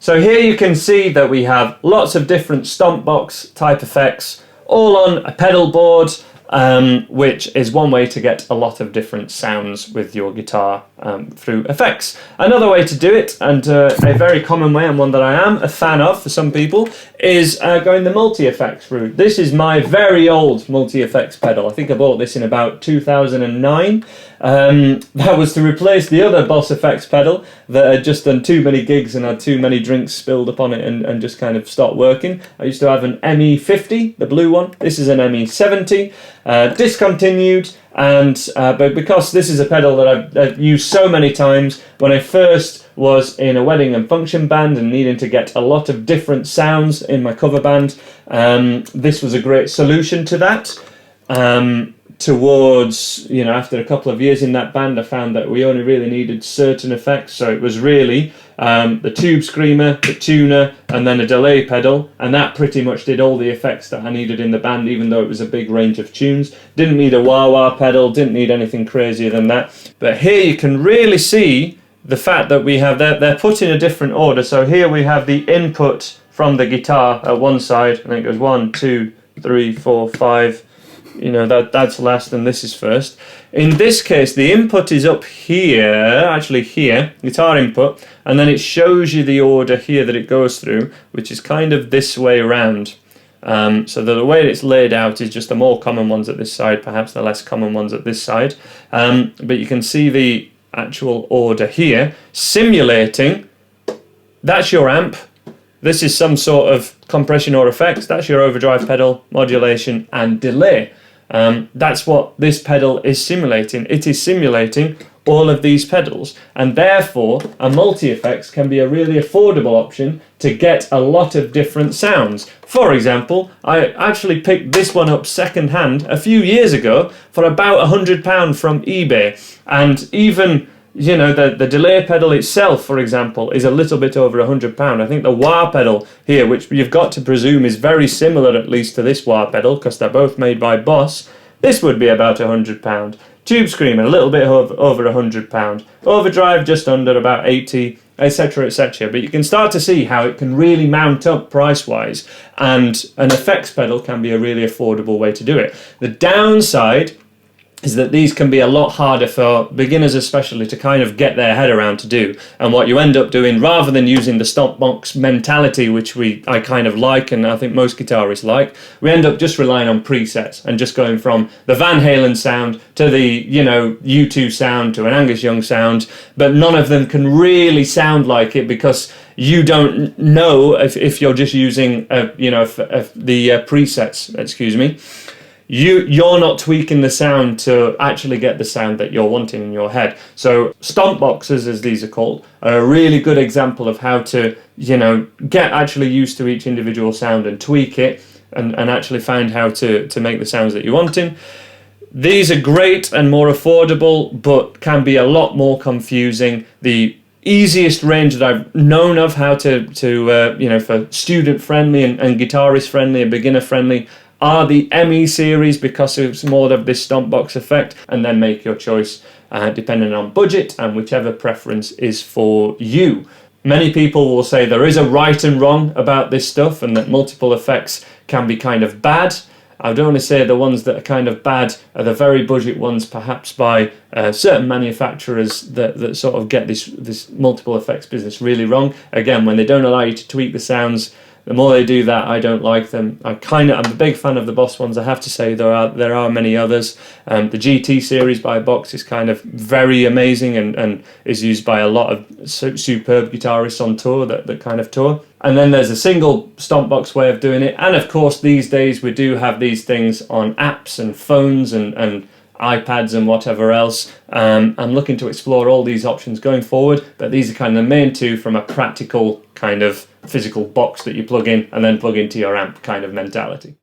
So here you can see that we have lots of different Stompbox type effects, all on a pedal board, which is one way to get a lot of different sounds with your guitar through effects. Another way to do it, and a very common way, and one that I am a fan of for some people, is going the multi-effects route. This is my very old multi-effects pedal. I think I bought this in about 2009. That was to replace the other Boss Effects pedal that had just done too many gigs and had too many drinks spilled upon it and just kind of stopped working. I used to have an ME50, the blue one. This is an ME70, discontinued, and but because this is a pedal that I've used so many times, when I first was in a wedding and function band and needing to get a lot of different sounds in my cover band, this was a great solution to that. Towards, you know, after a couple of years in that band, I found that we only really needed certain effects. So it was really the tube screamer, the tuner, and then a delay pedal, and that pretty much did all the effects that I needed in the band, even though it was a big range of tunes. Didn't need a wah-wah pedal, didn't need anything crazier than that. But here you can really see the fact that we have, they're put in a different order. So here we have the input from the guitar at one side, and it goes 1, 2, 3, 4, 5. You know, that's last and this is first. In this case, the input is up here, actually here, guitar input, and then it shows you the order here that it goes through, which is kind of this way around. So the way it's laid out is just the more common ones at this side, perhaps the less common ones at this side. But you can see the actual order here, simulating, that's your amp. This is some sort of compression or effects, that's your overdrive pedal, modulation and delay. That's what this pedal is simulating. It is simulating all of these pedals, and therefore a multi-effects can be a really affordable option to get a lot of different sounds. For example, I actually picked this one up second hand a few years ago for about £100 from eBay, and even, you know, the delay pedal itself, for example, is a little bit over £100. I think the wah pedal here, which you've got to presume is very similar at least to this wah pedal, because they're both made by Boss, this would be about £100. Tube screamer, a little bit over £100. Overdrive, just under about 80, etc, etc. But you can start to see how it can really mount up price-wise, and an effects pedal can be a really affordable way to do it. The downside is that these can be a lot harder for beginners especially to kind of get their head around to do. And what you end up doing, rather than using the Stompbox mentality, which I kind of like, and I think most guitarists like, we end up just relying on presets and just going from the Van Halen sound to the, you know, U2 sound to an Angus Young sound, but none of them can really sound like it because you don't know if you're just using, you know, the presets, excuse me. You're not tweaking the sound to actually get the sound that you're wanting in your head. So Stompboxes, as these are called, are a really good example of how to, you know, get actually used to each individual sound and tweak it and actually find how to make the sounds that you're wanting. These are great and more affordable, but can be a lot more confusing. The easiest range that I've known of how to you know, for student friendly and guitarist friendly and beginner friendly are the ME series, because it's more of this Stompbox effect, and then make your choice depending on budget and whichever preference is for you. Many people will say there is a right and wrong about this stuff and that multiple effects can be kind of bad. I would only say the ones that are kind of bad are the very budget ones, perhaps by certain manufacturers that sort of get this multiple effects business really wrong. Again, when they don't allow you to tweak the sounds, the more they do that, I don't like them. I'm a big fan of the Boss ones, I have to say. There are many others. The GT series by Box is kind of very amazing and is used by a lot of superb guitarists on tour that kind of tour. And then there's a single Stompbox way of doing it. And of course, these days we do have these things on apps and phones and iPads and whatever else. I'm looking to explore all these options going forward, but these are kind of the main two from a practical kind of physical box that you plug in and then plug into your amp kind of mentality.